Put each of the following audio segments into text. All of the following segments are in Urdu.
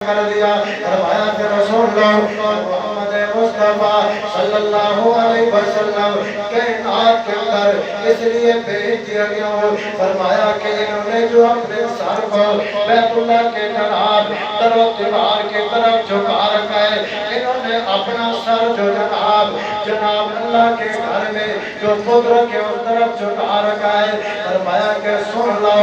کر دیا فرمایا کہ رسول اللہ محمد مصطفیٰ صلی اللہ علیہ وسلم کائنات کے اندر اس لیے بھیج دیا گیا ہو فرمایا کہ انہوں نے جو اپنے سر کو بیت اللہ کے جناب در و دیوار کی طرف جھکا رکھا ہے انہوں نے اپنا سر جو جناب اللہ کے گھر میں جو قدرت کے اس طرف جھکا رکھا ہے فرمایا کہ سن لو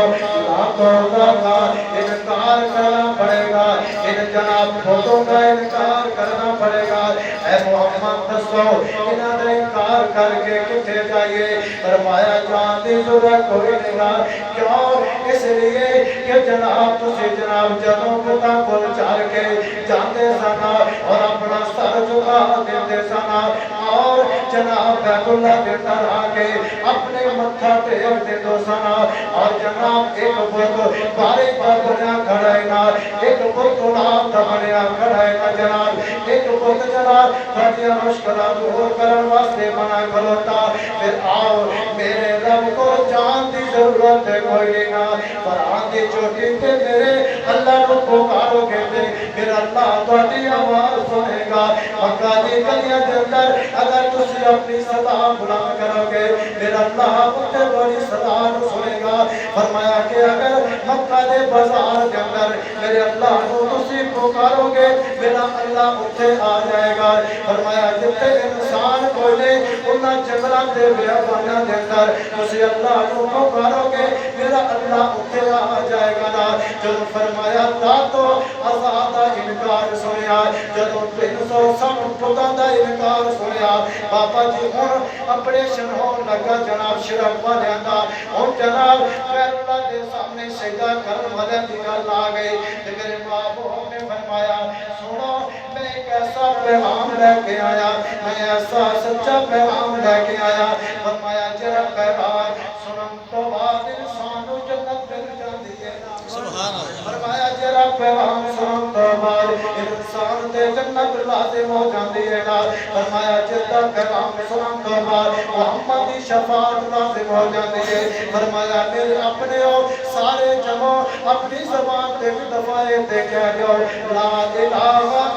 اللہ کا انکار کرنا پڑے گا ان جناب فوتوں کا انکار کرنا پڑے گا اے محمد دسو انہاں دا انکار کر کے کتے جائیے فرمایا جان دی ضرورت کوئی نہیں گا کیوں اس لیے کہ جناب تسی جناب جدوں پتا کو چار کے جاندے سنا اور اپنا سر جھکا دیندے سنا اور جناب بیت اللہ کے اندر آ کے اپنے متھا ٹیک دے دو سنا اور جناب ایک بت بارے کا بنا کھڑا ہے نا ایک بت غلام دا بنیا کھڑا ہے نا جناب ایک بت جناب تھوڑی مشکلات دور کرن واسطے بنا کھلوتا پھر آؤ میرے رب کو جان دی ضرورت ہے کوئی نہیں نا قرآن دی چوٹی تے میرے اللہ کو پکارو گے دے پھر اللہ تھوڑی آواز سنے گا مکہ دی گلیاں دے اندر اگر تسی اپنی صدا بلند کرو گے پھر اللہ اٹھے بڑی صدا سنے گا فرمایا کہ اگر مکہ دے بازار کے اندر میرے اللہ کو تسی پکارو گے میرا اللہ اٹھے آ جائے گا فرمایا جتے انسان کوئی لے انہاں جنگلان دے بیابانیاں دے اندر تسی اللہ کو پکارو گے میرا اللہ اٹھے آ جائے گا نا جب فرمایا تا تو آزادہ انکار سنیا جب 360 پتہ دا انکار سنیا بابا جی ہون اپریشن ہون لگا جناب شرک والے دا ہون جناب غیر اللہ دے سامنے سجدہ کرن والے دی گل آ گئی میرے بابو نے فرمایا سنو میں ایک ایسا پیغام لے کے آیا میں ایسا سچا پیغام لے کے آیا فرمایا جرا پیغام سنم تو بعد انسان جنت مل جاندی ہے سبحان اللہ فرمایا جرا پیغام سنم تو بعد انسان تے جنت لازم ہو جاندی ہے نا فرمایا جرا پیغام سنم تو بعد محمد دی شفاعت لازم ہو جاندی ہے فرمایا میرے اپنے سارے جمع اپنی زبان تے بھی دفائے تے کہہ دیو لا الہ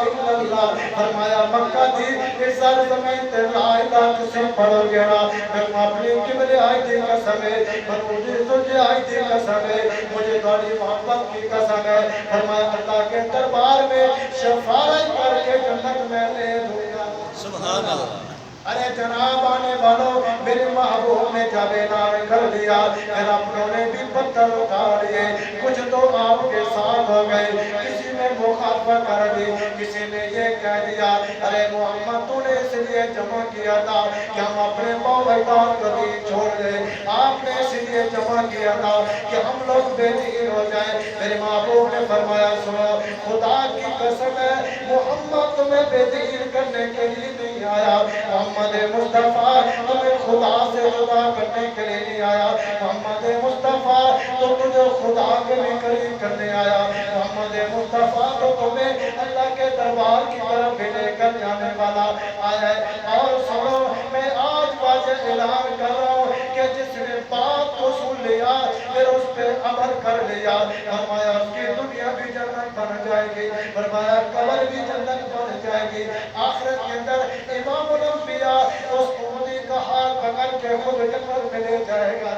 الا اللہ فرمایا مکہ دی اس زمین تے لا الہ کسی پڑھو گے نا میں اپنی قبل آئی دی قسم ہے پر مجھے تجھے آئی دی قسم ہے مجھے تھوڑی محبت کی قسم ہے فرمایا اللہ کے دربار میں شفاعت کر کے جنت میں لے دوں گا سبحان اللہ ارے جناب آنے والوں میرے محبوب نے جب اعلان کر دیا پھر اپنوں نے بھی پتھر اٹھا لیے کچھ تو آپ کے ساتھ ہو گئے کسی نے مخالفت کر دی کسی نے یہ کہہ دیا ارے محمد تو نے اس لیے جمع کیا تھا کہ ہم اپنے موعدان کو دین چھوڑ دیں آپ نے اس لیے جمع کیا تھا کہ ہم لوگ بے دین ہو جائیں میرے محبوب نے فرمایا سنو خدا کی قسم ہے محمد تمہیں بے دین کرنے کے لیے نہیں آیا محمد مصطفیٰ تمہیں خدا سے جدا کرنے کے لیے نہیں آیا محمد مصطفیٰ تو تجھے خدا کے بھی قریب کرنے آیا محمد مصطفیٰ تو تمہیں اللہ کے دربار کی طرف بھی لے کر جانے والا آیا ہے اور سنو میں آج واضح اعلان کر رہا ہوں کہ جس نے بات کو سن لیا پھر اس پہ عمل کر لیا فرمایا اس کی دنیا بھی جنت بن جائے گی فرمایا قبر بھی جنت بن جائے گی آخرت کے اندر امام الانبیاء اس امتی کا حال پکڑ کے خود جنت میں لے جائے گا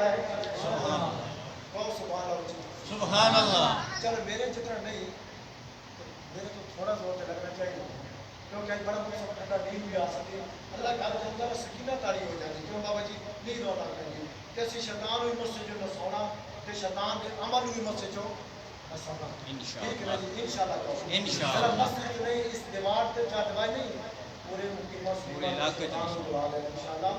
سبحان اللہ چلو میرے جتنا نہیں میرے تو تھوڑا زور سے لگنا چاہیے کیونکہ آج بڑا مجھے ٹھنڈا نیند بھی آ سکتی ہے اللہ کا جنتا میں سکینہ تاری ہو جاتی کیوں بابا جی نیند ہوتا کریے کیسی شیطان ہوئی مجھ سے جو نہ سونا کہ شیطان کے عمل ہوئی مجھ سے جو نہ سونا انشاءاللہ انشاءاللہ مسجد نہیں اس دیوار تے چاہ دوائی نہیں پورے مقیمہ علاقے انشاءاللہ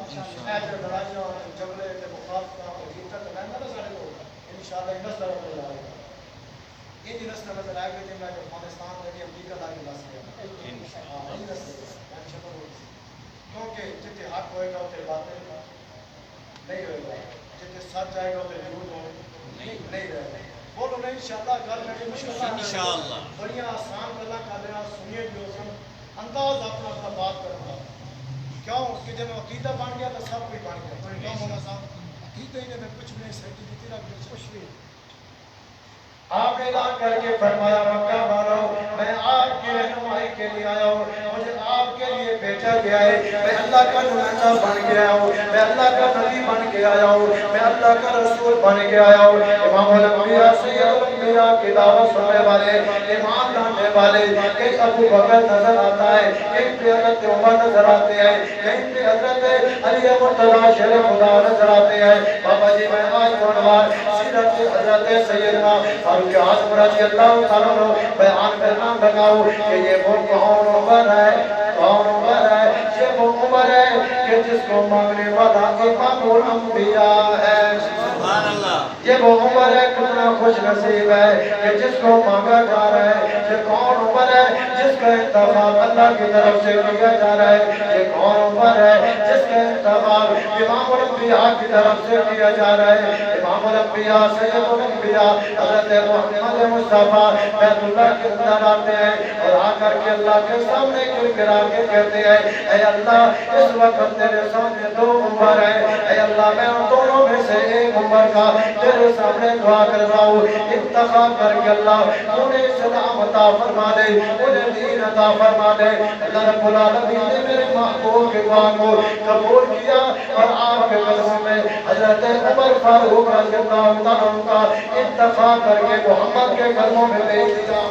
اے جو لڑائیاں جھگڑے تے مخالفتاں اور حقیقت میں نہ سارے لوگ انشاءاللہ ان نظر نظر آئے گا یہ جی نظر نظر آئے گا جن میں افغانستان میں بھی امریکہ لائی لاس گیا انشاءاللہ کیونکہ جتنے حق ہوئے گا اتنے باتیں نہیں ہوئے گا جتنے سچ جائے گا اتنے جھوٹ نہیں رہے گا بولو نہیں انشاءاللہ گھر میں مشکل انشاءاللہ بڑی آسان گلا کر رہا سنیے بھی ہو انداز اپنا اپنا بات کرنا کیوں کہ جب عقیدہ بن گیا تو سب بھی بن گیا کیوں مولا صاحب عقیدہ ہی نے میں کچھ بھی نہیں سہتی دیتی نہ کچھ بھی آپ نے اعلان کر کے فرمایا مکہ والوں میں آپ کی رہنمائی کے لیے آیا ہوں, مجھے آپ کے لیے بھیجا گیا ہے, میں اللہ کا نمائندہ بن کے آیا ہوں, میں اللہ کا نبی بن کے آیا ہوں, میں اللہ کا رسول بن کے آیا ہوں. امام الانبیاء سید الانبیاء کی دعوت سننے والے, ایمان لانے والے, کہیں ابو بکر نظر آتا ہے, کہیں پہ حضرت عمر نظر آتے ہیں, کہیں پہ حضرت علی مرتضی شیر خدا نظر آتے ہیں. بابا جی میں آج عنوان سیرت حضرت سیدنا فاروق اعظم رضی اللہ تعالیٰ عنہ بیان کرنا لگا ہوں کہ یہ وہ کون عمر ہے, کون عمر ہے, یہ وہ عمر ہے کہ جس کو مانگنے والا امام الانبیاء ہے. سبحان اللہ. یہ وہ عمر ہے کتنا خوش نصیب ہے کہ جس کو مانگا جا رہا ہے. یہ کون عمر ہے جس کا انتخاب اللہ کی طرف سے کیا جا رہا ہے. یہ کون عمر ہے جس کا انتخاب امام الانبیاء کی طرف سے کیا جا رہا ہے. امام الانبیاء سید الانبیاء حضرت محمد مصطفیٰ بیت اللہ کے اندر آتے ہیں اور آ کر کے اللہ کے سامنے گر گرا کے کہتے ہیں اے اللہ اس وقت تیرے سامنے دو عمر ہیں, اے اللہ میں ان دونوں میں سے ایک عمر کا تیرے سامنے دعا کر رہا ہوں, انتخاب کر کے اللہ انہیں اسلام عطا فرما دے, انہیں دین عطا فرما دے. اللہ رب العالمین نے میرے محبوب کی دعا کو قبول کیا اور آپ کے قدموں میں حضرت عمر فاروق رضی اللہ عنہ کا انتخاب کر کے محمد کے قدموں میں بھیج دیا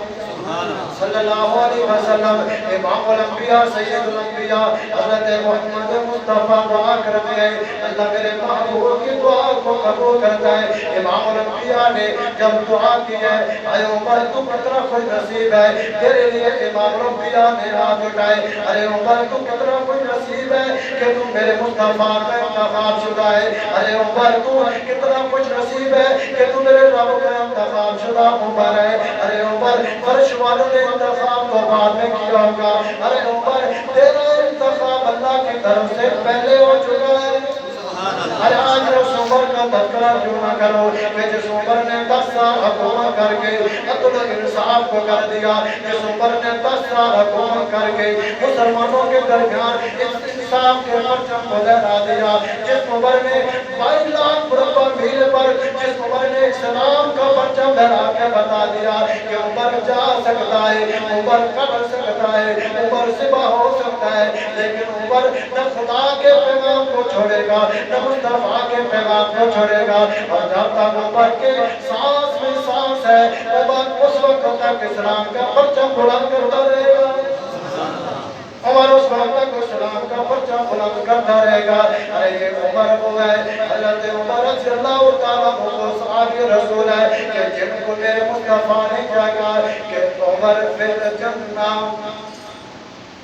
صلی اللہ علیہ وسلم. امام الانبیاء سید الانبیاء حضرت محمد مصطفیٰ دعا کرتے ہیں اللہ میرے محبوب کی دعا کو قبول کرتا ہے. امام الانبیاء نے جب دعا کی ہے اے عمر تو کتنا خوش نصیب ہے تیرے لیے, امام الانبیاء نے ہاتھ اٹھائے ارے عمر تو کتنا خوش نصیب ہے کہ تم میرے مصطفیٰ کا انتخاب شدہ ہے. ارے عمر تو کتنا خوش نصیب ہے کہ تم میرے رب کا انتخاب شدہ عمر ہے. ارے عمر فرش والوں نے انتخاب تو بعد میں کیا ہوگا, ارے عمر تیرا انتخاب اللہ کی طرف سے پہلے ہو چکا ہے. ارے آج اس عمر کا تذکرہ کیوں نہ کرو کہ جس عمر نے 10 سال حکومت کر کے عدل و انصاف کو کر دیا, جس عمر نے 10 سال حکومت کر کے مسلمانوں کے درمیان انصاف کے پرچم کو لہرا دیا, جس عمر نے 22 لاکھ مربع میل پر جس عمر نے اسلام کا پرچم لہرا کے بتا دیا کہ عمر جا سکتا ہے, عمر کر سکتا ہے, عمر ذبح ہو سکتا ہے, لیکن عمر نہ خدا کے پیغام کو چھوڑے گا نہ مصطفیٰ کے پیغام کو چھوڑے گا. اور جب تک عمر کے سانس میں سانس ہے عمر اس وقت تک اسلام کا پرچم بلند کرتا رہے گا. عمر اس وقت تک اسلام کا پرچم بلند کرتا رہے گا. ارے یہ عمر وہ ہے حضرت عمر رضی اللہ تعالیٰ عنہ صحابی رسول ہے کہ جن کو میرے مصطفیٰ نے کیا کہا کہ عمر فی الجنہ.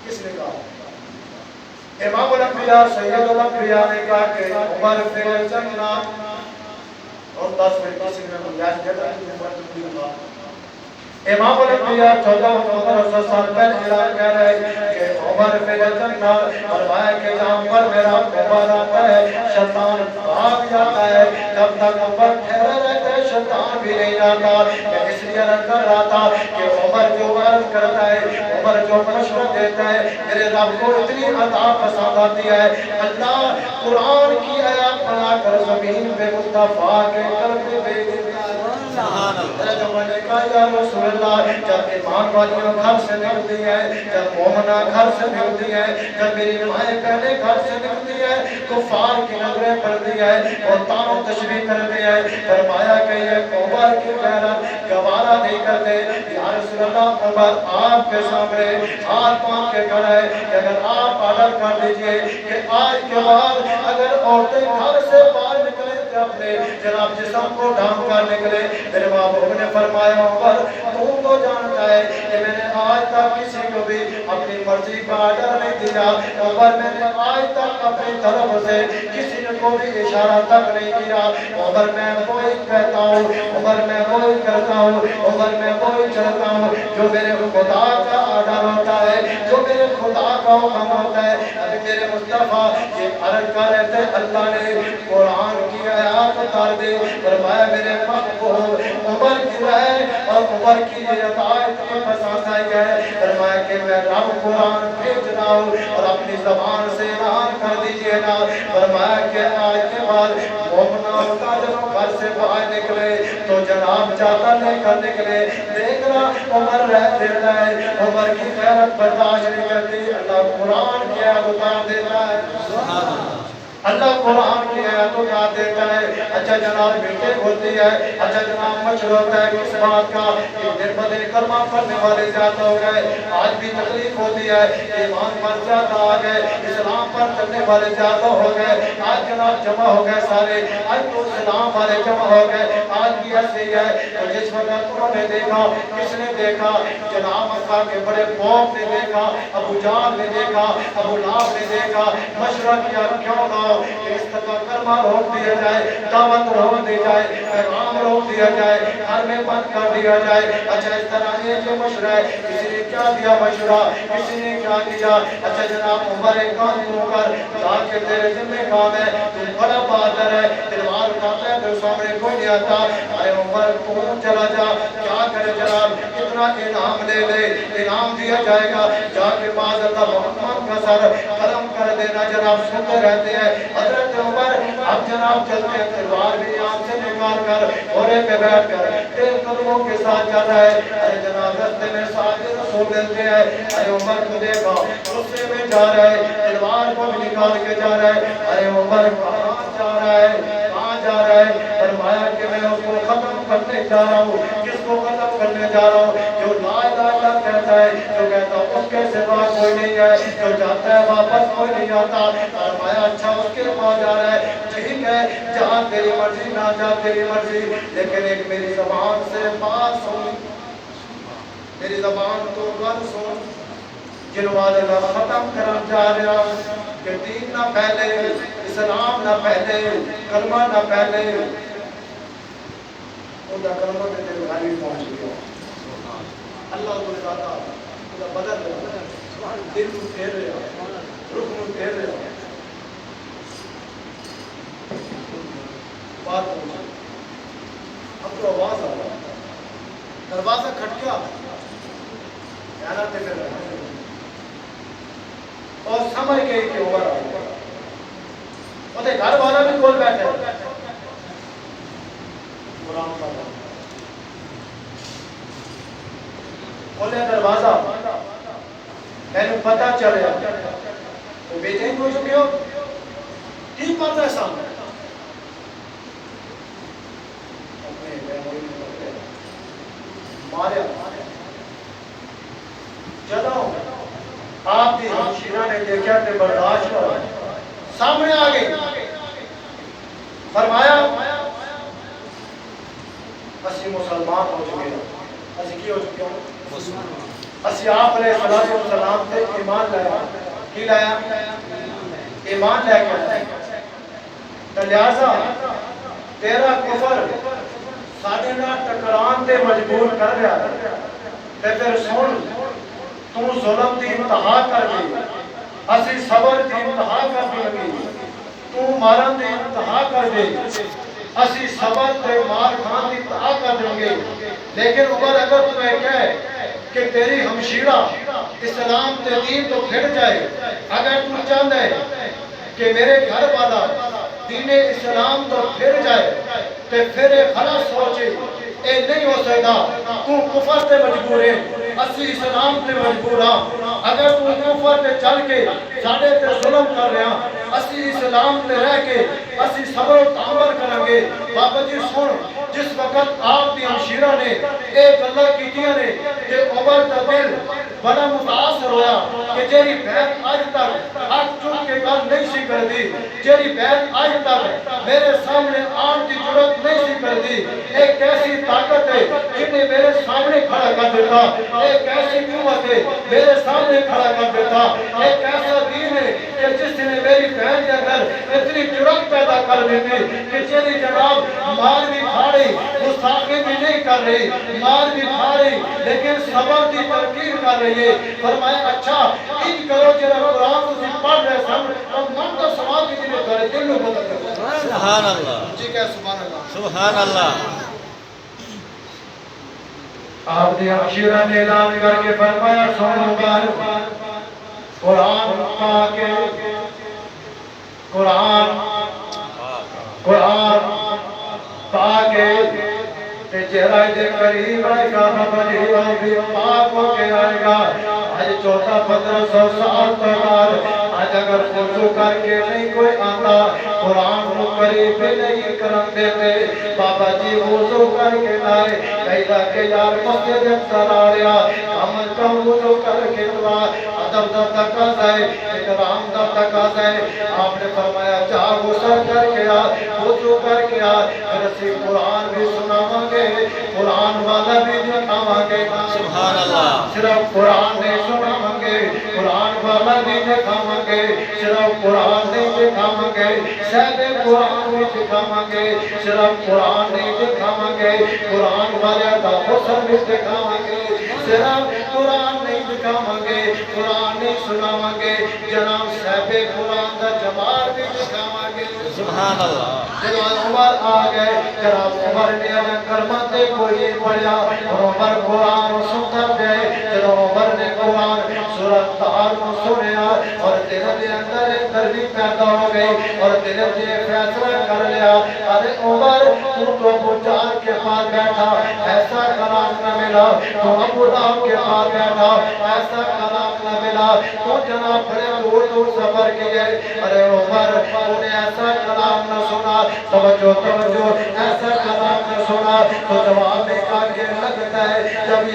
کس نے کہا؟ امام الانبیاء سید الانبیاء نے کہا کہ عمر فی الجنہ. اور 10 منٹ کسی نے گنجائش دے رہا. امام الانبیاء 14 سال پہلے اعلان کر رہے ہیں کہ عمر فی الجنہ. فرمایا کہ جہاں پر میرا عمر آتا ہے شیطان بھاگ جاتا ہے, جب تک عمر ٹھہرا رہتا ہے شیطان بھی نہیں جاتا. میں اس لیے عرض کر رہا تھا کہ عمر جو عرض کرتا ہے, عمر جو مشورہ دیتا ہے, میرے رب کو اتنی عطا پسند آتی ہے. اللہ قرآن کی آیات بنا کر زمین پہ مصطفیٰ کے قلب میں بھیج دیتا ہے. حضرت عمر نے کہا یا رسول اللہ جب ایمان والیوں گھر سے نکلتی ہے, جب مومنہ گھر سے نکلتی ہے, جب میری مائیں بہنیں گھر سے نکلتی ہے, کفار کی نظریں پڑتی ہے اور تانوں تشریح کرتے ہیں. فرمایا کہ یہ عمر کی غیرت گوارا نہیں کرتے. یا رسول اللہ عمر آپ کے سامنے ہاتھ باندھ کے کھڑا ہے کہ اگر آپ آرڈر کر دیجئے کہ آج کے بعد اگر عورتیں گھر سے باہر نکلیں اپنے جناب جسم کو ڈھانپ کر نکلے. میرے محبوب نے فرمایا عمر تم تو جانتا ہے کہ میں نے آج تک کسی کو بھی اپنی مرضی کا آرڈر نہیں دیا. عمر میں نے آج تک اپنی طرف سے کسی نے کو بھی اشارہ تک نہیں کیا. عمر میں وہی کہتا ہوں, عمر میں وہی کرتا ہوں, عمر میں وہی چلتا ہوں جو میرے خدا کا آرڈر ہوتا ہے, جو میرے خدا کا حکم ہوتا ہے. ابھی میرے مصطفیٰ یہ عرض کر رہے تھے اللہ نے قرآن کی آیات اتار دی فرمایا میرے محبوب عمر کی رائے اور عمر کی یہ عطایت کی پسند آئی ہے فرمایا کہ میں رب قرآن بھیج رہا ہوں اور اپنی زبان سے اعلان کر دیجئے نا فرمایا کہ آج کے بعد مومنوں کا جب گھر سے باہر نکلے تو جناب چاہتا لے کر نکلے دیکھنا عمر رہتے رہے عمر کی خیرت برداشت نہیں کرتی اللہ قرآن کی آیت اتار دیتا ہے اللہ قرآن کی آیت اتار دیتا ہے اچھا جناب میٹنگ ہوتی ہے اچھا جناب مشور ہوتا ہے کس بات کا کہ دن بدن کلمہ پڑھنے والے زیادہ ہو گئے آج بھی تکلیف ہوتی ہے ایمان پر زیادہ آ گئے اسلام پر چلنے والے زیادہ ہو گئے آج جناب جمع ہو گئے سارے آج تو اسلام والے جمع ہو گئے آج بھی ایسے ہی ہے تو جس وقت انہوں نے دیکھا کس نے دیکھا جناب مکہ کے بڑے قوم نے دیکھا ابو جہل نے دیکھا ابو لہب نے دیکھا مشورہ کیا کیوں نہ کہ اس طرح کلمہ روک دیا جائے دعوت روک دی جائے پیغام روک دیا جائے گھر میں بند کر دیا جائے اچھا اس طرح یہ جو مشورہ ہے کسی نے کیا دیا مشورہ کسی نے کیا دیا اچھا جناب عمر ایک کام تو کر تاکہ تیرے ذمہ کام ہے تو بڑا بہادر ہے تلوار اٹھاتا ہے تو سامنے کوئی نہیں آتا ارے عمر تو چلا جا کیا کرے جناب کتنا انعام لے لے انعام دیا جائے گا جا کے بعد اللہ محمد کا سر قلم کر دینا جناب سنتے رہتے ہیں حضرت عمر اب جناب چلتے ہیں تلوار بھی یہاں سے نکال کر گھوڑے پہ بیٹھ کر تیز قدموں کے ساتھ چل رہا ہے ارے جناب رستے میں ساتھ رسول ملتے ہیں ارے عمر کو دیکھا غصے میں جا رہا ہے تلوار کو بھی نکال کے جا رہا ہے ارے عمر کہاں جا رہا ہے کہاں جا رہا ہے فرمایا کہ میں اس کو ختم کرنے جا رہا ہوں کس کو ختم کرنے جا رہا ہوں جو لا الہ الا اللہ کہتا ہے جو کہتا ہے اس کے سوا کوئی نہیں ہے جو جاتا ہے واپس کوئی نہیں آتا فرمایا اچھا اس کے پاس جا رہا ہے ٹھیک ہے جہاں تیری مرضی نہ جا تیری مرضی لیکن ایک میری زبان سے بات سن میری زبان تو غل سن جنوال اللہ ختم کرم جا رہا کہ دین نہ پہلے اسلام نہ پہلے کلمہ نہ پہلے خدا کلمہ کے تیرے گھر بھی پہنچ گیا اللہ کو زیادہ خدا بدل رہا دل کو پھیر رہا رخ کو پھیر رہا بات پہنچا اب تو آواز آ رہا دروازہ کھٹ گیا خیالات کر رہا اور سمجھ گئی کہ عمر آ گیا اور گھر والا بھی کول بیٹھے قرآن پڑھا کھولے دروازہ میں نے پتہ چلیا تو بیٹے کو چکے ہو ٹھیک پتہ ہے سامنے ماریا چلو آپ کی ہمشیرہ نے دیکھا کہ برداشت کرو سامنے آ گئی فرمایا اسی مسلمان ہو چکے ہیں اسی کی ہو چکے ہیں اسی آپ علیہ السلام سے ایمان لایا کی لایا ایمان لے کے لہذا تیرا کفر ساڑھے نہ ٹکران دے مجبور کر رہا تے پھر سن تو ظلم دی انتہا کر دی اسی صبر دی انتہا کر دی لگی تو مارن دی انتہا کر دی اسی صبر تے مار کھان دی انتہا کر دیں گے لیکن عمر اگر تمہیں کہے کہ تیری ہمشیرہ اسلام تے دین تو پھر جائے اگر تو چاہتا ہے کہ میرے گھر والا دین اسلام تو پھر جائے تو پھر خلاص سوچے اے نہیں ہو سکتا تو کفر تے مجبور ہے اسی اسلام تے مجبور ہاں اگر تو کفر تے چل کے ساڑھے تے ظلم کر رہے ہیں اسی اسلام تے رہ کے اسی صبر و تعمل کریں گے بابا جی سن جس وقت آپ دی ہمشیرہ نے ایک اللہ کی دیا نے کہ عمر کا دل بڑا متاثر ہویا کہ جیری بہن آج تک ہاتھ چون کے گل نہیں سی کر دی جیری بہن آج تک میرے سامنے آن کی جرات نہیں سی کر دی ایک ایسی طاقت ہے جنہیں میرے سامنے کھڑا کر دیتا ایک ایسی قوت ہے میرے سامنے کھڑا کر دیتا ایک ایسا دین ہے کہ کہ جس نے میری بہن کے اندر اتنی جرات پیدا کر دی تھی کہ چلی جناب مار بھی کھا رہی گستاخی بھی نہیں کر رہی مار بھی کھا رہی لیکن صبر کی ترکیب کر رہی ہے فرمایا اچھا ان کرو جرا قرآن کو پڑھ رہے سن اور من کا سماعت بھی جنہیں کرے دل میں بدل کر سبحان اللہ جی کہ سبحان اللہ سبحان اللہ آپ نے عشیرہ نے اعلان کر کے فرمایا سنو بار قرآن پاک قرآن پاک تے چہرہ دے قریب آئے گا بڑی بھی پاک ہو کے آئے گا آج 1400 سال تو بعد آج اگر وضو کر کے نہیں کوئی آتا قرآن کو قریب نہیں کرن دیتے بابا جی وضو کر کے لائے کہیدہ کہ یار مسجد اکثر آ رہا ہم کم وضو کر کے دعا ادب دا تقاضا ہے اکرام دا تقاضا ہے آپ نے فرمایا جا غسل کر کے آ وضو کر کے آ پھر اسی قرآن بھی سناواں گے قرآن والا بھی دکھاواں گے سبحان اللہ صرف قرآن نہیں سناواں گے قرآن والا بھی دکھاواں گے صرف قرآن نہیں دکھاواں گے صحب قرآن بھی دکھاواں گے صرف قرآن نہیں دکھاواں گے قرآن والے کا حسن بھی دکھاواں گے صرف قرآن نہیں دکھاواں گے قرآن نہیں سناواں گے جناب صحب قرآن دا جمال بھی دکھاواں گے سبحان اللہ جناب عمر آ گئے جناب عمر نے کرمتے کوئی پڑھا اور عمر قرآن سنتا گئے جناب عمر نے قرآن سورۃ طٰہٰ کو سنیا اور دل کے اندر ایک تربی پیدا ہو گئی اور دل سے فیصلہ کر لیا ارے عمر تو ابو جہل کے پاس بیٹھا ایسا کلام نہ ملا تو ابو لہب کے پاس بیٹھا ایسا کلام نہ ملا تو جناب بڑے دور دور سفر کیے ارے عمر تو نے ایسا کلام نہ سنا توجہ ایسا کلام نہ سنا تو جواب میں کہا کہ لگتا ہے جب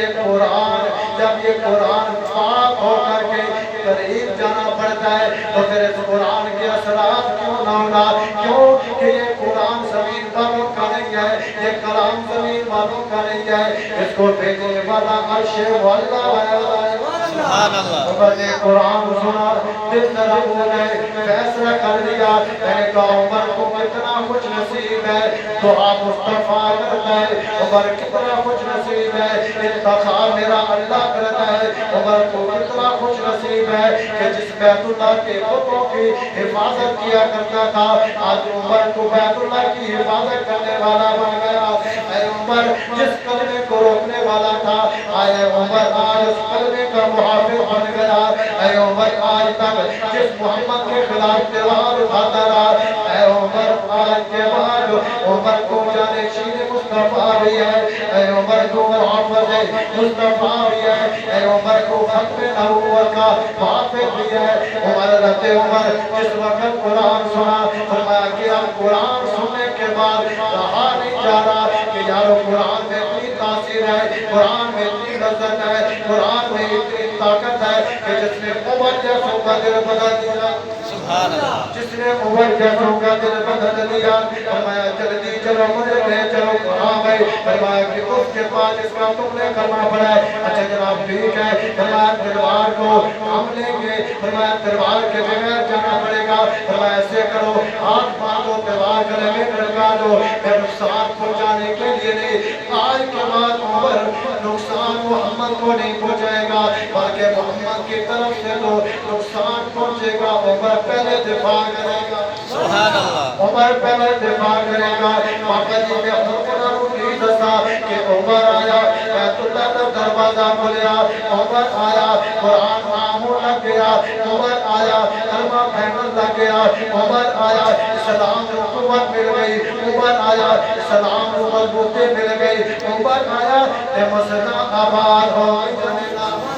یہ قرآن پاک ہو کر کے قریب جانا پڑتا ہے تو پھر اس قرآن کے اثرات کیوں نہ ہونا کیوں کہ یہ قرآن زمین والوں کا نہیں ہے یہ کلام زمین والوں کا نہیں ہے اس کو بھیجنے والا عرش والا ہے سبحان اللہ عمر نے قرآن سنا دل نرم ہو گئے فیصلہ کر لیا میں نے کہا عمر کو کتنا خوش نصیب ہے تو آپ مصطفیٰ کرتا ہے عمر کتنا خوش نصیب ہے انتخاب میرا اللہ کرتا ہے عمر کو کتنا خوش نصیب ہے کہ جس بیت اللہ کے بتوں کی حفاظت کیا کرتا تھا آج عمر کو بیت اللہ کی حفاظت کرنے والا بن گیا اے عمر جس کلمے کو روکنے والا تھا اے عمر آج اس کلمے کا محافظ بن گیا اے عمر آج تک جس محمد کے خلاف تلوار اٹھاتا رہا اے عمر آج کے بعد عمر کو جانے شیر مصطفیٰ بھی ہے اے عمر کو محافظ مصطفیٰ بھی ہے اے عمر کو ختم نبوت کا محافظ بھی ہے عمر رضی عمر جس وقت قرآن سنا فرمایا کہ اب قرآن سننے کے بعد رہا نہیں جا رہا کہ یارو قرآن میں اتنی تاثیر ہے قرآن میں اتنی لذت ہے قرآن میں اتنی طاقت ہے کہ جس نے عمر جیسوں کا دل بدل دیا سبحان اللہ جس نے عمر جیسوں کا دل بدل دیا فرمایا جلدی چلو مجھے لے چلو کہاں گئے فرمایا کہ اس کے بعد اس کا تم نے کرنا پڑا ہے اچھا جناب ٹھیک ہے فرمایا تلوار کو ہم لیں گے فرمایا تلوار کے بغیر جانا پڑے گا فرمایا ایسے کرو ہاتھ باندھو تلوار گلے میں لٹکا دو پھر نقصان پہنچانے کے لیے نہیں آج کے بعد عمر نقصان محمد کو نہیں پہنچائے گا بلکہ محمد کی طرف سے تو نقصان پہنچے گا عمر پہلے دفاع کرے گا سبحان اللہ عمر پہلے دفاع کرے گا پاپا جی میں حکمران کی دسا کہ عمر آیا بیت اللہ کا دروازہ کھلیا عمر آیا قرآن ناموں لگ گیا عمر آیا کلمہ پہنن لگ گیا عمر آیا اسلام کو قوت مل گئی عمر آیا اسلام کو مضبوطی مل گئی عمر آیا کہ مسجد آباد ہو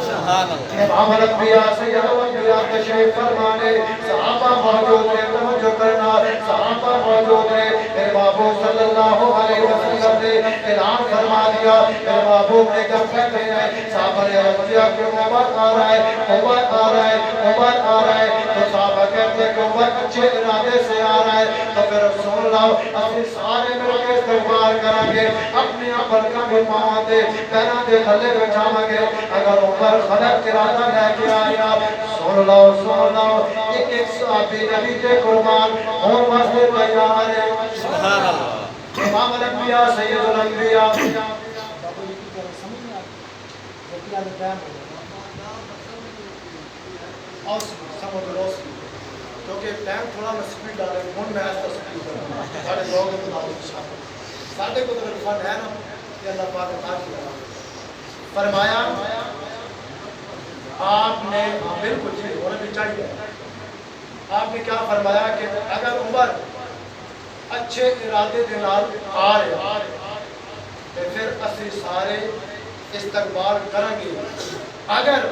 سبحان اللہ امام الانبیاء سید الانبیاء تشریف فرمانے صحابہ موجود ہیں توجہ کرنا صحابہ موجود ہیں میرے محبوب صلی اللہ علیہ وسلم نے اعلان فرما دیا میرے محبوب نے جب کہتے ہیں صحابہ نے عرض کیا کہ عمر آ رہا ہے عمر آ رہا ہے عمر آ رہا ہے تو صحابہ کہتے ہیں کہ عمر اچھے ارادے سے آ رہا ہے تو پھر سن لاؤ اسی سارے مل کے استغفار کریں گے اپنے عمر کا بھی پاؤں دے پیروں دے تھلے بچھاواں گے اگر عمر غلط ارادہ لے کے آیا سن سن لو ایک ایک صحابی نبی تے قربان ہون واسطے تیار ہے سبحان اللہ امام الانبیاء سید الانبیاء کیونکہ ٹائم تھوڑا میں سپیڈ ڈالے ہوں میں ایسا سپیڈ کروں ساڑھے دو کے مطابق ساڑھے کو تو فن ہے نا کہ اللہ پاک عطا کیا فرمایا آپ نے بالکل جی ہونا بھی چاہیے آپ نے کیا فرمایا کہ اگر عمر اچھے ارادے کے نال آ رہے تو پھر اسی سارے استقبال کریں گے اگر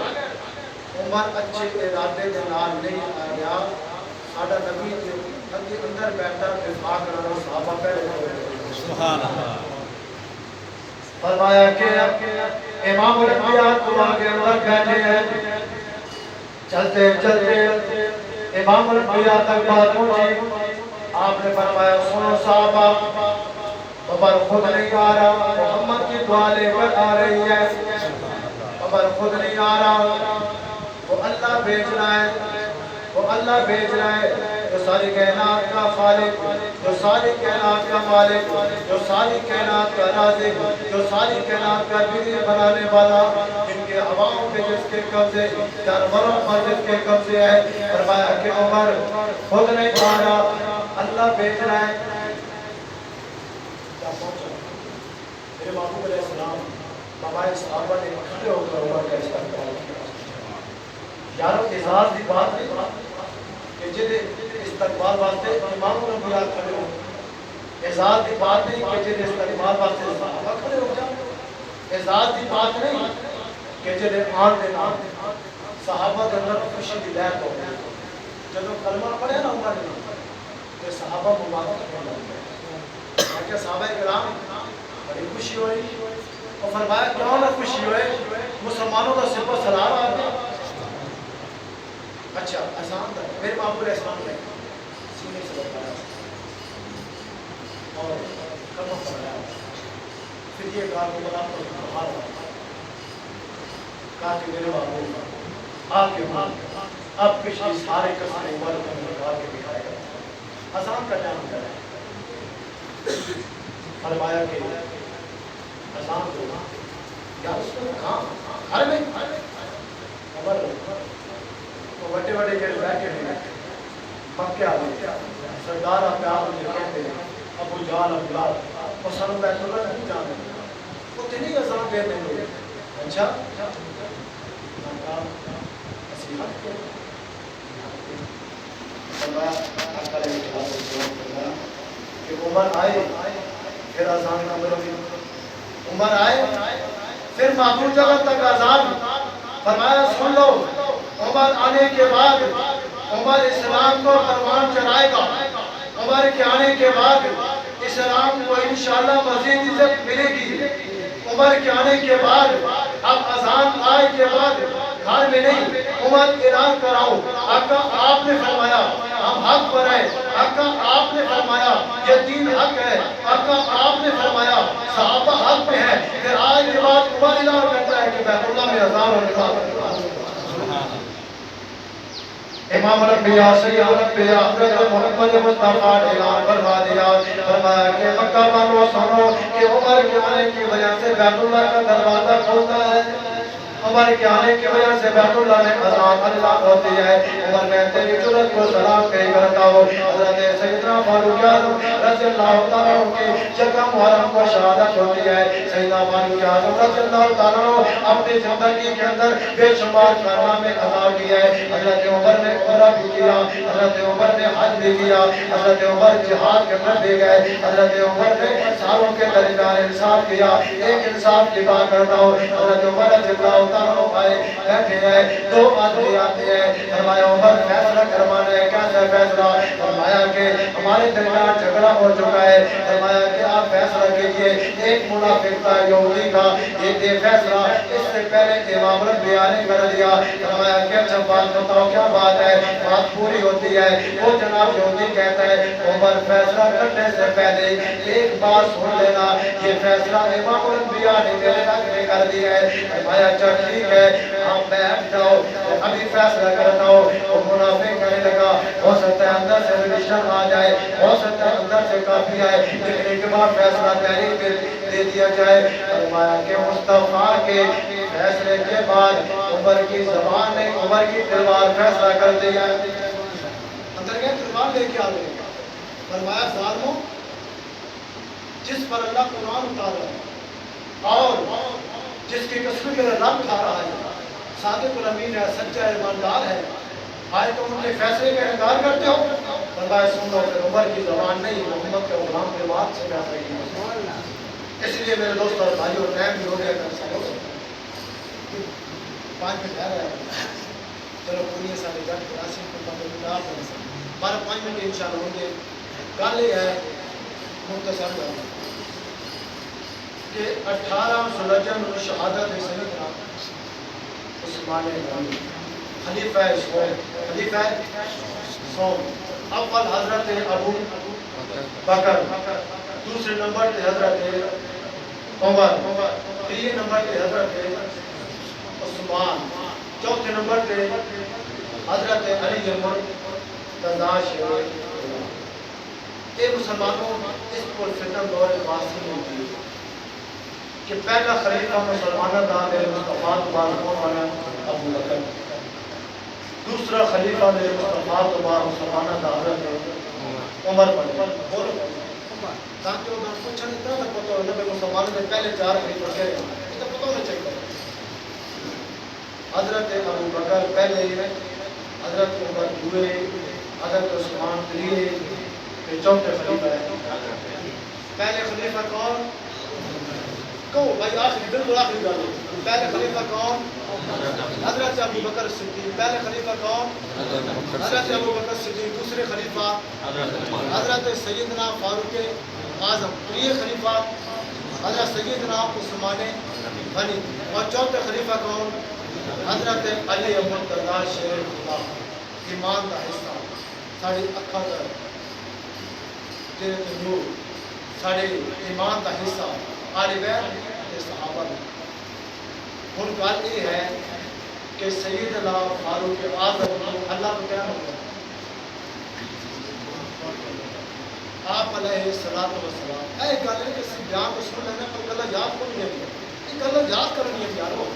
عمر اچھے ارادے کے نال نہیں آ گیا ساڈا نبی کے اندر بیٹھا دفاع کرنا صحابہ پہلے سبحان اللہ فرمایا کہ امام الانبیاء قرآن کے اندر بیٹھے ہیں چلتے چلتے امام الانبیاء تک بات پہنچی آپ نے فرمایا سنو صحابہ عمر خود نہیں آ رہا محمد کی دعا لے کر آ رہی ہے عمر خود نہیں آ رہا وہ اللہ بھیج رہا ہے وہ اللہ بھیج رہا ہے جو ساری کائنات کا خالق جو ساری کائنات کا مالک جو ساری کائنات کا رازق جو ساری کائنات کا بگڑی بنانے والا جن کے ہواؤں پہ جس کے قبضے جانوروں پر جس کے قبضے ہے فرمایا کہ عمر خود نہیں آ رہا اللہ بھیج رہا ہے میرے محبوب علیہ السلام بابا صحابہ نے کھڑے ہو کر عمر کا استقبال کیا یارو اعزاز دی بات نہیں کہ جدے استقبال واسطے امام الانبیاء کھڑے ہو اعزاز دی بات نہیں کہ جدے استقبال واسطے صحابہ کھڑے ہو جائے اعزاز دی بات نہیں کہ جدے آن دے نام صحابہ کے اندر خوشی دی لہر ہو جدو کلمہ پڑھے نا عمر نے تو صحابہ مبارک ہونے لگے کہ صحابہ کرام بڑی خوشی ہوئی اور فرمایا کیوں نہ خوشی ہوئے مسلمانوں کا صرف سلام آتا اچھا اذان تھا میرے باپ علیہ السلام نے سینے سے بتایا اور کلمہ پڑھایا پھر یہ کہا کہ بلا پر باہر کہا کہ میرے باپ آپ کے ماں اب پچھلی سارے قسم عمر کو نکال کے دکھائے گا اذان کا ٹائم کرے فرمایا کہ اذان دو یا اس کو کہاں گھر میں عمر بڑے بڑے جڑے بیٹھے ہیں مکے والے سردار پیار میں کہتے ہیں ابو جان عبداللہ وہ سن بیت اللہ نہیں جانے وہ تینی اذان دے دیں گے اچھا نصیحت کے کہ عمر آئے پھر اذان کا مرمی عمر آئے پھر معبود جگہ تک اذان فرمایا سن لو عمر آنے کے بعد عمر اسلام کو پروان چڑھائے گا عمر کے آنے کے بعد اسلام کو انشاءاللہ مزید عزت ملے گی عمر کے آنے کے بعد اب اذان آئے کے بعد گھر میں نہیں عمر اعلان کراؤ آقا آپ نے فرمایا ہم حق پر ہیں آقا آپ نے فرمایا یہ دین حق ہے آقا آپ نے فرمایا صحابہ حق پہ ہیں پھر آج کے بعد عمر اعلان کرتا ہے کہ بیت اللہ میں اذان ہونے کا امام الانبیاء سید الانبیاء حضرت محمد مصطفیٰ نے اعلان فرما دیا فرمایا کہ مکہ والو سنو کہ عمر کے آنے کی وجہ سے بیت اللہ کا دروازہ کھلتا ہے عمر کے آنے کی وجہ سے بیت اللہ میں اذان اللہ ہوتی ہے عمر میں تیری جرت کو سلام کہی کرتا ہو حضرت سیدنا فاروق اعظم رضی اللہ تعالیٰ کی جگہ محرم کو شہادت ہوتی ہے سیدنا فاروق اعظم رضی اللہ تعالیٰ اپنی زندگی کے اندر بے شمار کارنامے ادا کیے حضرت عمر نے عمرہ بھی کیا حضرت عمر نے حج بھی کیا حضرت عمر جہاد کے اندر بھی گئے حضرت عمر نے ساروں کے درمیان انصاف کیا ایک انصاف کی بات کرتا ہوں حضرت عمر رضی اللہ تعالیٰ آئے بیٹھے ہیں دو آدمی آتے ہیں فرمایا عمر فیصلہ کروانا ہے کیسا فیصلہ فرمایا کہ ہمارے درمیان جھگڑا ہو چکا ہے فرمایا کہ آپ فیصلہ کیجئے ایک منافق تھا یہودی تھا یہ فیصلہ اس سے پہلے امام الانبیاء نے کر دیا فرمایا کہ اچھا بات بتاؤ کیا بات ہے بات پوری ہوتی ہے وہ جناب یہودی کہتا ہے عمر فیصلہ کرنے سے پہلے ایک بات سن لینا یہ فیصلہ امام الانبیاء نے میرے تک کر دیا ہے فرمایا اچھا ٹھیک ہے آپ بیٹھ جاؤ ابھی فیصلہ کرنا ہو وہ منافق کہنے لگا ہو سکتا ہے اندر سے رجسٹر آ جائے ہو سکتا ہے اندر سے کافی آئے لیکن ایک بار فیصلہ تحریک دے دیا جائے فرمایا کہ مصطفیٰ کے فیصلے کے بعد عمر کی زبان نے عمر کی تلوار فیصلہ کر دیا اندر گئے تلوار لے کے آ گئے فرمایا ظالموں جس پر اللہ قرآن اتار رہا ہے اور جس کی قسم میرا رب کھا رہا ہے صادق الامین ہے سچا ایماندار ہے آئے تم ان کے فیصلے کا انکار کرتے ہو فرمایا سن لو کہ عمر کی زبان نہیں محمد کے غلام کے بات سے فیصلہ کیا اس لیے میرے دوست اور بھائی اور ٹائم بھی ہو گیا کر سکو 5 منٹ رہ رہا ہے چلو پوری سارے جب قرآن کو پتہ آپ بن سکتے 5 منٹ انشاءاللہ ہوں گے گل یہ ہے مختصر کہ 18 سلجن شہادت سیدنا عثمان غنی خلیفہ سوم اول حضرت ابو بکر دوسرے نمبر پہ حضرت عمر تیسرے نمبر پہ حضرت عثمان چوتھے نمبر پہ حضرت علی المرتضی یہ مسلمانوں اس پر فتن دور واصل ہوتی ہے کہ پہلا خلیفہ مسلمانہ دا میرے مصطفیٰ تو بعد کون بنا ابو بکر دوسرا خلیفہ میرے مصطفیٰ تو بعد مسلمانہ دا حضرت عمر بنا تاکہ وہ پوچھا نہیں تھا پتہ ہونا کہ مسلمانوں میں پہلے 4 خلیفہ کہہ رہے ہیں اس کا پتہ ہونا چاہیے حضرت ابو بکر پہلے حضرت عمر دوئے حضرت عثمان تریے پھر چوتھے خلیفہ ہے پہلے خلیفہ کون کہو بھائی آخری بالکل آخری گل پہلے خلیفہ کون حضرت ابو بکر صدیق پہلے خلیفہ کون حضرت ابو بکر صدیق دوسرے خلیفہ حضرت سیدنا فاروق اعظم تیسرے خلیفہ حضرت سیدنا عثمان غنی اور چوتھے خلیفہ کون حضرت علی المرتضی شیر اللہ ایمان کا حصہ ساڑھے اکھا دا جنت نور ساڑھے ایمان کا حصہ آل بیت کے صحابہ میں ہن گل یہ ہے کہ سیدنا فاروق اعظم اللہ کو کیا ہوگا آپ علیہ الصلوۃ والسلام اے گل ہے کہ بیان تو سن لینا پر گل یاد کو نہیں ہے یہ گل یاد کرنی ہے یارو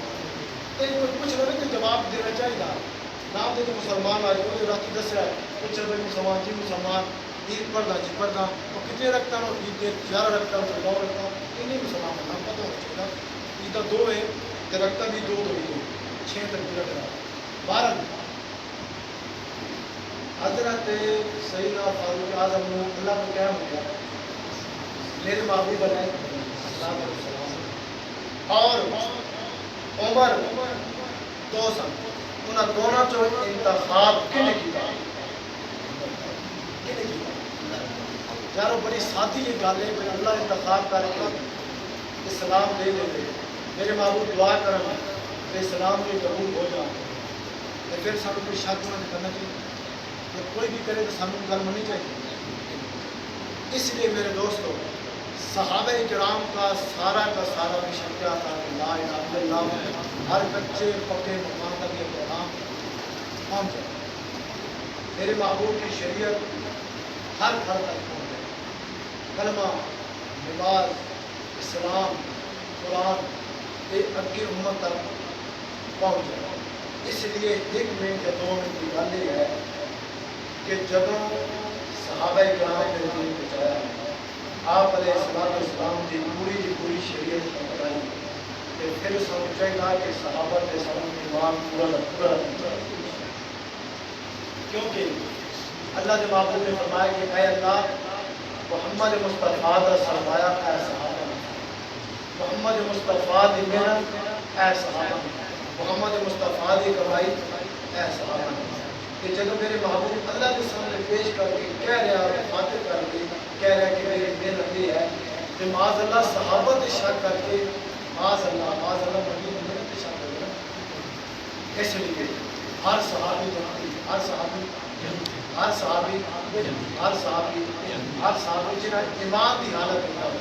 تے کوئی پوچھ رہے کہ جواب دینا چاہیے نام دے تو مسلمان آج کو راتی دسیا پوچھ رہے مسلمان جی مسلمان عید پڑھنا جی پڑھنا وہ کتنے رکھتا ہوں عید کے 11 رکھتا ہوں 9 رکھتا ہوں یہ نہیں مسلمان ہونا پتہ ہونا چاہیے عید 2 ہے تو رکھتا بھی 2 تو ہی 6 تک بھی رکھ رہا 12 حضرت سیدنا فاروق اعظم نے اللہ کو کیا ہو گیا میرے محبوب بنائے اللہ علیہ وسلم اور عمر 2 سن انہاں دونوں چو انتخاب کنے کیتا یارو بڑی سادی یہ گل ہے کہ اللہ انتخاب کر کے اسلام دے دے میرے محبوب دعا کرن کہ اسلام میں قبول ہو جائے پھر سانو کوئی شک نہ کرنا چاہیے کہ کوئی بھی کرے تو سانو گل مننی چاہیے اس لیے میرے دوستو صحابہ کرام کا سارا مشن کیا تھا کہ لا الہ الا اللہ ہر کچے پکے مقام تک یہ پیغام پہنچ جائے میرے محبوب کی شریعت ہر گھر تک پہنچ جائے کلمہ نماز اسلام قرآن یہ اگے امت تک پہنچ جائے اس لیے 1 منٹ یا 2 منٹ کی گل یہ ہے کہ جدوں صحابہ کرام نے دین بچایا آپ علیہ السلام کی پوری شریعت بتائی کہ پھر سمجھ چاہیے کہ صحابہ کے سامنے ایمان پورا کیونکہ اللہ کے محبوب نے فرمایا کہ اے اللہ محمد مصطفیٰ کا سرمایہ اے صحابہ محمد مصطفیٰ کی محنت اے صحابہ محمد مصطفیٰ کی کمائی اے صحابہ کہ جب میرے محبوب اللہ کے سامنے پیش کر کے کہہ رہا خاطر کر کے کہہ رہا کہ میری محنت یہ ہے کہ معاذ اللہ صحابہ سے شک کر کے معاذ اللہ بڑی محنت سے شک کر کے اس لیے ہر صحابی جنہیں ایمان کی حالت ہوتا ہے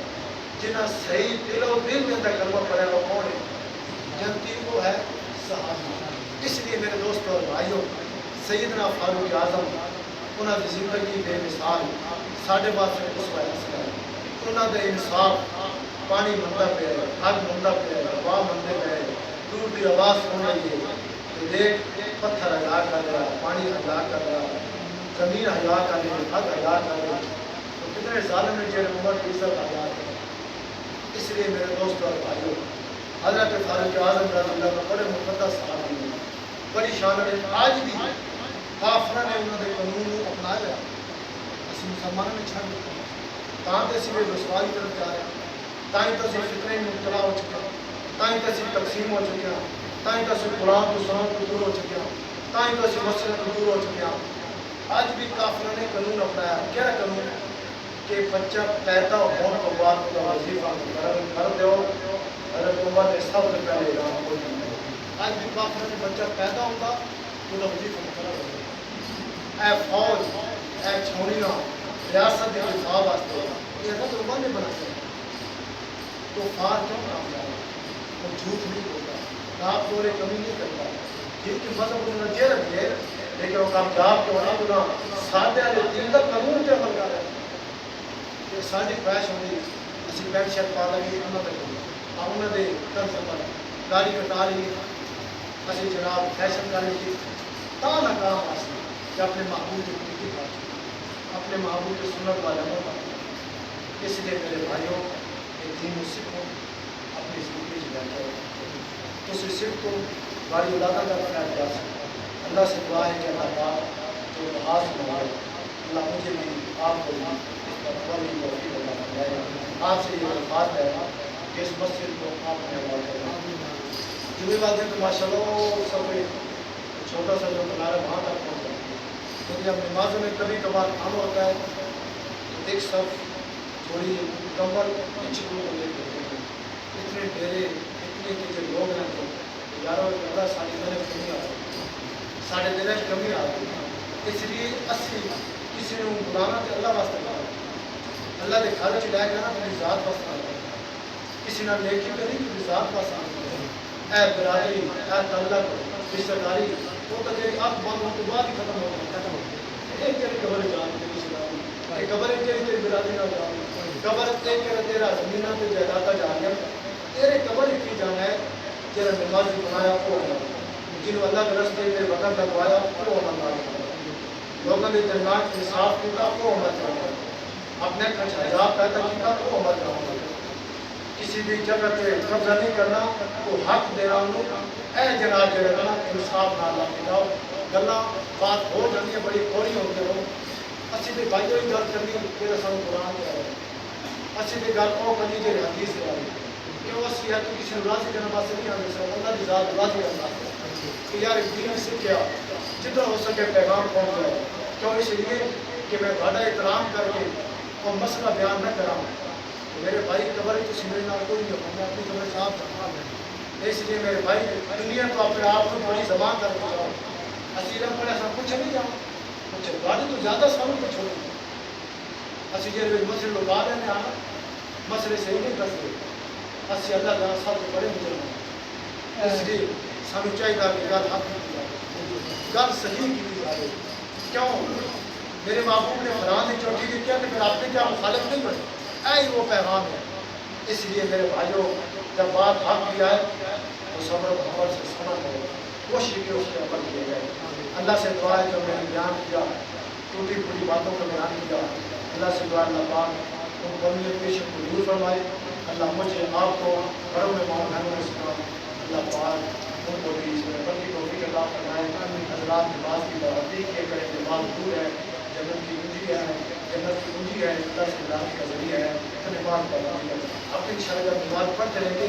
جنہیں صحیح دل و دل میں اندر کلمہ پڑھے وہ کون ہے جنتی وہ ہے صحابی اس لیے میرے دوستوں اور بھائیوں، سیدنا فاروق اعظم انہوں کی زندگی بے مثال ساڑھے واسطے اسوہ حسن ہے۔ انہوں نے انصاف پانی مندہ پہ ہے، حق مندہ پہ ہے، ہوا مندے پہ ہے، دور دی آواز سن رہی ہے کہ دیکھ پتھر حیا کر رہا، پانی حیا کر رہا، زمین حیا کر رہی، حق حیا کر رہی، تو کتنے ظالم نے جیل عمر کی عزت حیا کر۔ اس لیے میرے دوستوں اور بھائیوں، حضرت فاروق اعظم رضی اللہ عنہ بڑے مقدس صحابی ہیں، بڑی شان ہے۔ آج بھی کافروں نے انہوں نے قانون کو اپنایا، اسی مسلمانوں نے چھڑ دیا، تاں تے اسی بے رسوائی طرف جا رہے ہیں، تائیں تو اسی فتنے میں مبتلا ہو چکے ہیں، تائیں تو اسی تقسیم ہو چکے ہیں، تائیں تو اسی قرآن کو سنت کو دور ہو چکے ہیں، تائیں تو اسی مسجد کو دور ہو چکے ہیں۔ آج بھی کافروں نے قانون اپنایا، کیا قانون؟ کہ بچہ پیدا ہونے کو بعد کا وظیفہ کر دو، حضرت عمر نے سب سے پہلے اعلان کو دیا۔ آج بھی کافروں نے بچہ پیدا ہوتا تو وظیفہ مقرر ہو گیا۔ اے فوج، اے چھوڑیاں، ریاست کے دفاع واسطے یہ حضرت عمر نے بنایا۔ تو فار کیوں کام کر رہا؟ وہ جھوٹ نہیں بولتا، رات دورے کمی نہیں کرتا، جن کی مذہب انہوں نے جے رکھی ہے، لیکن وہ کامیاب کیوں نہ بنا سادے والے دین کا قانون پہ عمل کر رہے ہیں۔ کہ ساری خواہش ہوتی اسی پینٹ شرٹ پا لگی انہوں نے انہوں نے طرز پر داڑھی کٹا لی، اسی جناب فیشن کر لی، تا ناکام حاصل کہ اپنے محبوب کی پوری بات، اپنے محبوب کی سنت والے عمل پر۔ اس لیے میرے بھائیوں، ایک دین و سکھوں اپنی زندگی کی بیٹھے تو اس سکھ کو بڑی اولادہ کا خیال جا سکتا۔ اللہ سے دعا ہے کہ اللہ پاک جو محاذ منوائے، اللہ مجھے بھی آپ کو بھی اس پر بڑی توفیق عطا فرمائے۔ آپ سے یہ درخواست ہے کہ اس مسجد کو آپ نے حوالہ کریں۔ جمعے والے دن تو ماشاء اللہ سب چھوٹا سا جو کنارہ وہاں تک پہنچ جاتا ہے، کیونکہ اب نمازوں میں کبھی کبھار کام ہوتا ہے تو ایک صف تھوڑی کمر پیچھے کو لے کے اتنے ڈیرے اتنے کے جو لوگ ہیں تو یاروں اللہ ساری دن کمی آ رہی، سارے دن کمی آ رہی، اس لیے اسی کسی نے بلانا تو اللہ واسطے کرنا، اللہ کے گھر چ لے جانا اپنی ذات واسطے کرنا، کسی نے نیکی کری تو ذات واسطے کرنا۔ اے برادری، اے تعلق، رشتہ داری، وہ تو تیری آنکھ بند ہونے کے بعد ہی ختم ہو گئی۔ ایک تیری قبر جان تیری شداری، ایک قبر تیری برادری نہ جان، قبر تیرا زمینہ تے جائیداد جا گیا، تیرے قبر کی جانا ہے تیرا نمازی بنایا وہ ہے، جنہوں اللہ کے رستے میں وقت لگوایا وہ عمل لوگوں نے درمیان انصاف کیا وہ عمل کرنا، اپنے کچھ حجاب پیدا کیا وہ عمل کرنا، کسی بھی جگہ پہ قبضہ نہیں کرنا، وہ حق دینا انہوں اے جناب کے رکھنا، انصاف نہ لا کے جاؤ، گلا بات ہو جانی ہے بڑی کوری ہوتے ہو، اسی بھی بھائیوں ہی گل کرنی تیرے سن قرآن کے آئے، اسی بھی گل او کرنی تیرے حدیث کے آئے، کیوں اسی ہے تو کسی نے راضی کرنا باسے نہیں آنے سے اللہ کی ذات راضی کرنا کہ یار دین سے کیا جتنا ہو سکے پیغام پہنچ جائے، کیوں اس لیے کہ میں بڑا احترام کر کے اور مسئلہ بیان نہ کراؤں، میرے بھائی قبر تو سمجھ نہ کوئی نہیں ہو، میں اپنی قبر صاحب جانا ہے، اس لیے میرے بھائی دنیا تو اپنے آپ کو بڑی زبان کر کے جاؤ، اسیرہ پڑے ایسا کچھ نہیں جاؤ، کچھ گاڑی تو زیادہ سانوں کو چھوڑیں گے، اسی جیسے مسئلے لوگ آ رہے ہیں آنا مسئلے صحیح نہیں کر سکتے، اسی اللہ جہاں سب سے بڑے مجرم ہیں، اس لیے سانو چاہیے کہ گل حق کی جائے، گل صحیح کی جائے، کیوں میرے محبوب نے فران کی چوٹی کی کیا کہ پھر آپ نے کیا مخالف نہیں بنے، ہی وہ پیغام ہے۔ اس لیے میرے بھائیوں جب بات حق کی آئے تو صبر و حمل سے سمجھ لو، کوشش کی اس کے عمل کیے گئے۔ اللہ سے دعا ہے جو میں نے بیان کیا ٹوٹی پھوٹی باتوں کا بیان کیا، اللہ سے دعا اللہ پاک ان کمیوں پیشوں کو دور فرمائے، اللہ مجھے آپ کو گھروں میں ماؤں بہنوں میں سنا، اللہ پاک ان کو بھی اس میں بڑی توفیق عطا فرمائے۔ حضرات نماز کی پابندی کیے کریں، نماز دور ہے، جنت کی کنجی ہے، جنت کی کنجی ہے، اللہ سے اللہ کا ذریعہ ہے، تو نماز پابندی ہے۔ آپ انشاءاللہ جب نماز پڑھتے رہیں گے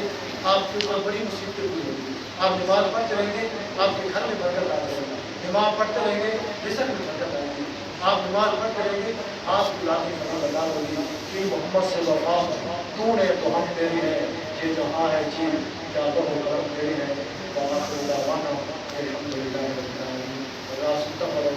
آپ کے اوپر بڑی مصیبتیں ہوئی ہوگی، آپ نماز پڑھتے رہیں گے آپ کے گھر میں برکت آ جائے گی، نماز پڑھتے رہیں گے رزق میں برکت آئے گی، آپ نماز پڑھتے رہیں گے آپ کی ذاتی خبر ادا ہوگی کہ محمد سے وفا تو نے تو ہم تیری ہے، یہ جہاں ہے چیز کیا تو ہو کرم تیری ہے، وہاں سے دعوانا الحمدللہ رب العالمین۔